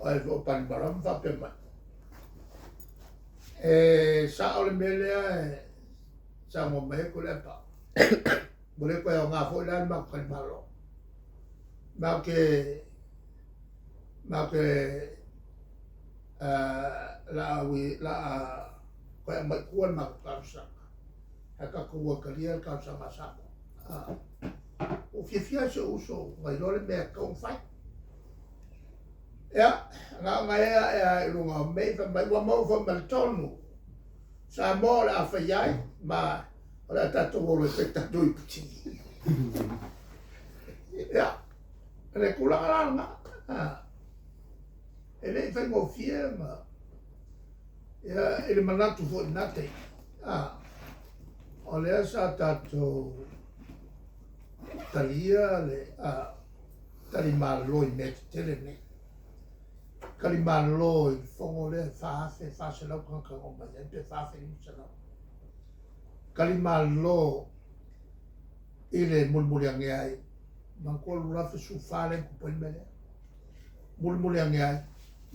Ai fo pani baram fa pe mai. Sa ole mele sa mo mai ko le pa. Boleh ko nga fo la ma pani baro. Ma ke la wi la ko mai kuan ma ka sa. Haka ko ka lia ka sa ma sa. O fia se uso vai lore me ka un fai. Ya, nga ya runga me fa mai wa mo fa mal tonu. Sa mo la fa yai ma ora tato volo e tato i puti. Ya. Le kula nga. Ele fa mo fia ma. Ya, ele manatu fo nate. Ole sa tato talia le tali malo i net tele ne. Kalimalo i fongo le fa se lau kanka o mai pe fa fe ni se lau. Kalimalo ile mulmuliange ai mangko lula fe su fa le ku poi mele. Mulmuliange ai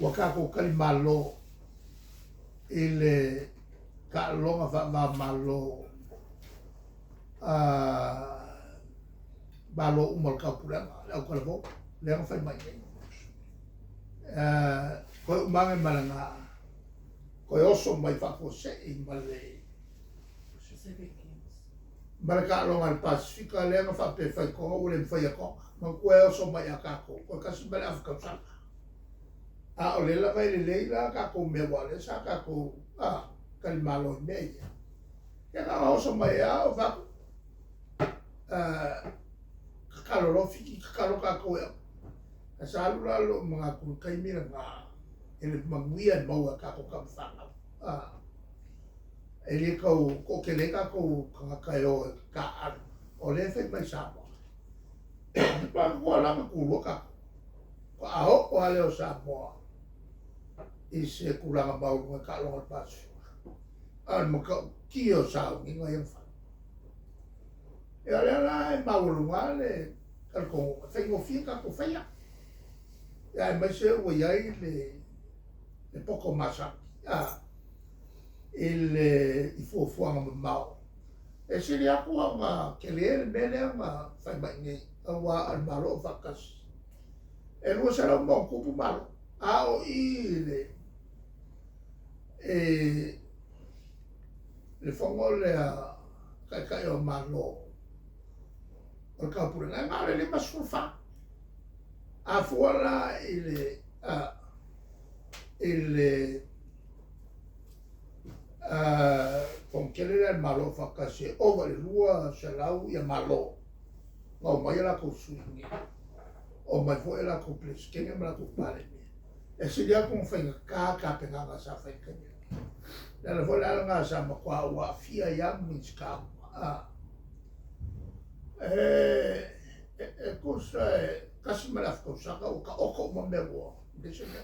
waka ko kalimalo ile ka longa fa malo balo umal ka pula au ka bo le fa mai. Ko umange malanga ko oso mai fa ko se i male Malaka long al Pasifika le nga fa pe fa ko o le fa ya ko ma ko oso mai aka ko kasi bale afka sa o le la vai le la ka ko me wale sa ka ko kalimalo me ya ka oso mai o fa kaloro fiki kaloro ka ko sa lo mga kulkay mira nga ele manguian mau ka ko kam fanga ele ko kele ka ko kayo ka o le fe mai sa mo pa ko la ko ka ko o ale o sa mo ise kula nga mau ka lo pas mo ka kio sa ni nga yang fa e ale la mau lu ngale ko fe mo fi ka ko fa ya ya mas eu ia le pouco massa ele i fu anga mau e se le aku nga ke le mele nga fai mai ni wa al malo vakas e lo se lo mo ku malo o ile le fongo le kai o malo o ka pure nga le masufa afuera con que era el malo facase over lua se lau ia malo no mai la consuini o mai foi la complex que me la tupare e se dia con fai ka peganga sa fai que la foi la nga sa ma kwa wa fia ya minska cosa kasi malaf ko sa ka o ka oko mo mewo dese me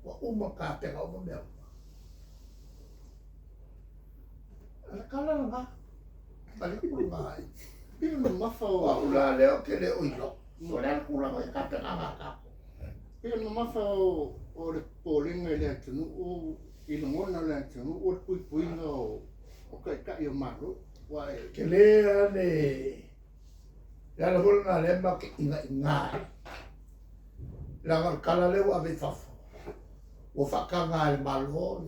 wa uma ka pega o mo mewo ala kala nga balik ko nga Pino no mafa o wa ula leo ke le oilo so le kula ko ka pega nga ka Pino no mafa o le polinga le tunu o ilo mona le tunu o pui no o ka yo malo wa ke le ane ya la volna le ma ke inga la kala le wa be fafo o fa kanga al malo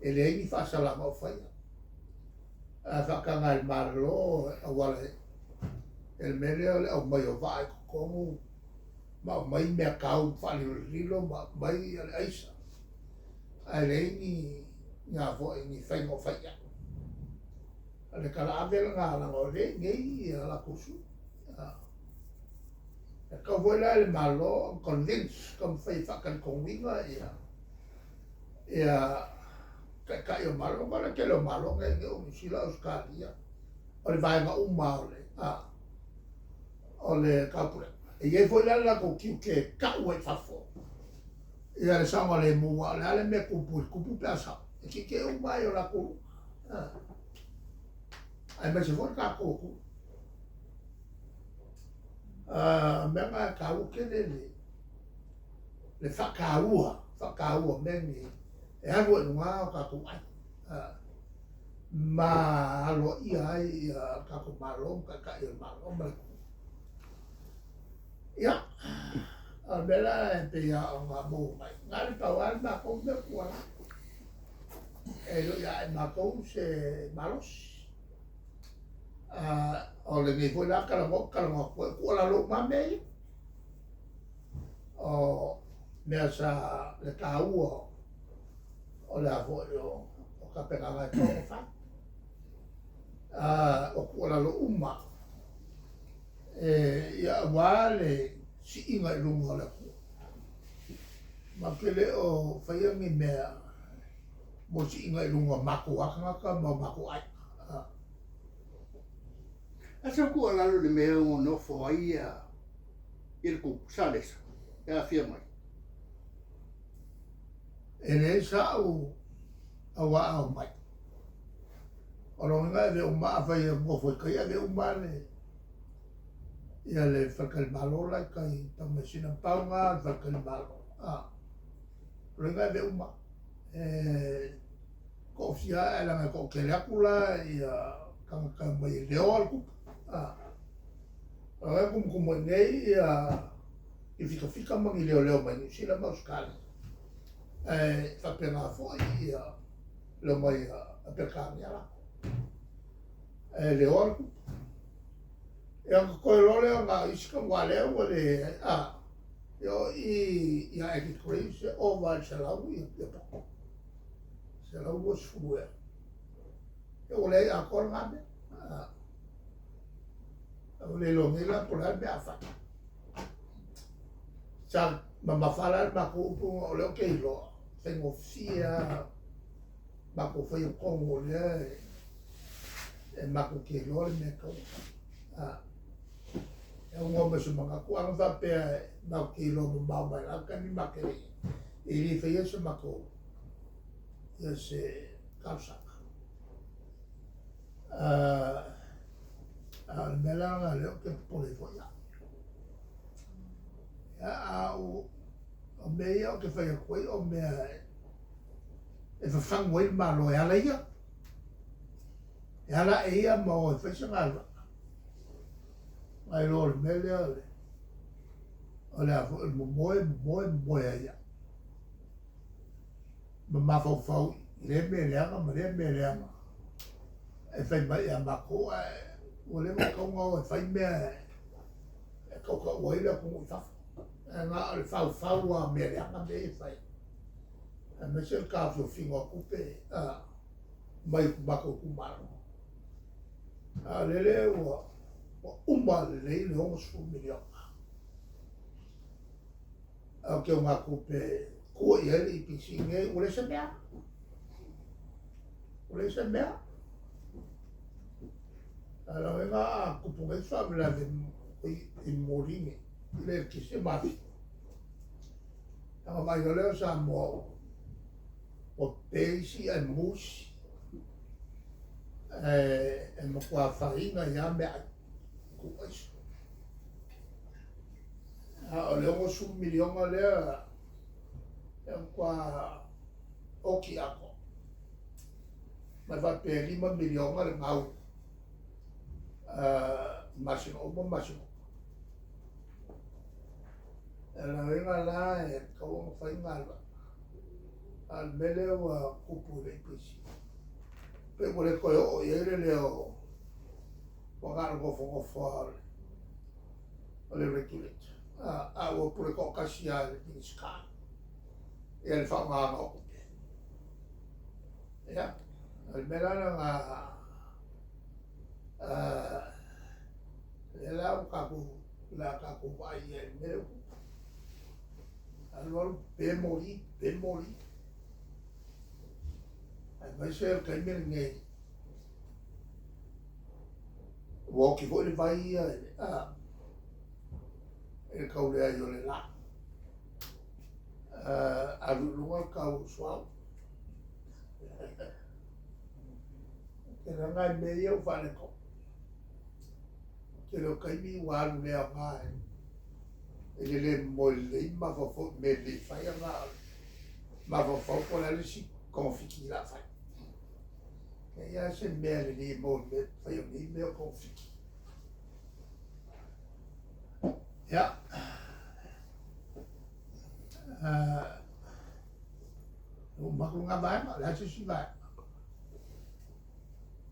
ele ni fa sala ma fa fa kanga al malo wala el mele o mai o vai como ma mai me kau fa lilo ma mai al aisa ele ni nga fo ni fa mo fa ya ale kala abel nga la ngole ngai la kusu ka vola el malo convince comme fait fakan convinga ka yo malo para que lo malo ngai o sila Australia ole vai nga umale ole kapure e ye vola la ko que ka we fafo e ale sama le mu ale me kupu plasa e que o mai la ku ai mas se for ka ko menga ka o que dele le whakaua mengi e anu e nunga o kako ai ma alo ia ai kako malom ka ia malom ia a bela e pe ia o ngā mō mai ngāri tauan ma kou me kuala e lo ia e ma kou se malos o le ngi fo la kalango kuala lo ma mei o mea sa le kāua o le afo o ka pekanga e tōko whai o kuala lo uma ia wale si inga i runga le ku ma kele o whaiangi mea mo si inga i runga mako akangaka ma mako ai asa ku ala le mea o no fo ai il ku sales ya fia mai e ne sa o awa au mai o ronga e o maa whai mo fo kai e o maa le ia le whakalmalo lai kai tama sina paunga whakalmalo ronga e o maa ko fia e langa ko keleakula ia kanga mai leo alku Ora como nei e fica mangi leo mai si la moscale fa pena foi lo mai a percania la leo e anche quello le ma isca uguale le io i ha che crazy o va c'è la se la uo sfue e lei ancora grande le lo nela por la be afa sa ma fala ma ko o le okay lo tengo fia ma ko foi o congo le e ma ko ke lo me ko e un uomo su ma ko an va pe ma ke lo ma ma la ka ni ma ke e li fe se ma ko se causa al melanga le ke pole foi o mea o ke whai a koe o mea e whawhango i malo e ala ia e ala e ia ma o e whaisanga ala mai lo le mele o le afo il moe a ia ma mawhau le me leanga ma le me leanga e whai mai a mako o le makaunga o e whai mea e kauka uaila kungu i whawha nga al fau a me anga me fai a me se ka fo fingo kupe mai bako kumaro a lele o umba le le o su milio a ke nga kupe ko ye i pisinge o le se mea ala venga kupu ngai fa me la de i morini le ki se mafi anga mai leo sa mo o peisi e musi e mo kwa faringa ya me ku is o leo su milion le e kwa oki ako ma va per 5 milion le mau massimo la venga la e como fai malva al mele o kupu le pisi pe por ko o yele le o pagar go fo o le rekilet o por ko kasia le ska e el fa ma no ya al mele la la kapu vai e mele allora per morì vai ser che mi ne vuoi vuoi vai e caule io le là a lungo cau suau che non hai meglio fare co che lo che mi guardo le mai ele le mo le mafofo me le fai ana mafofo ko le si konfiki la fai ke ia se mea le mo le fai o ni me o konfiki ia o makunga vai ma la se si vai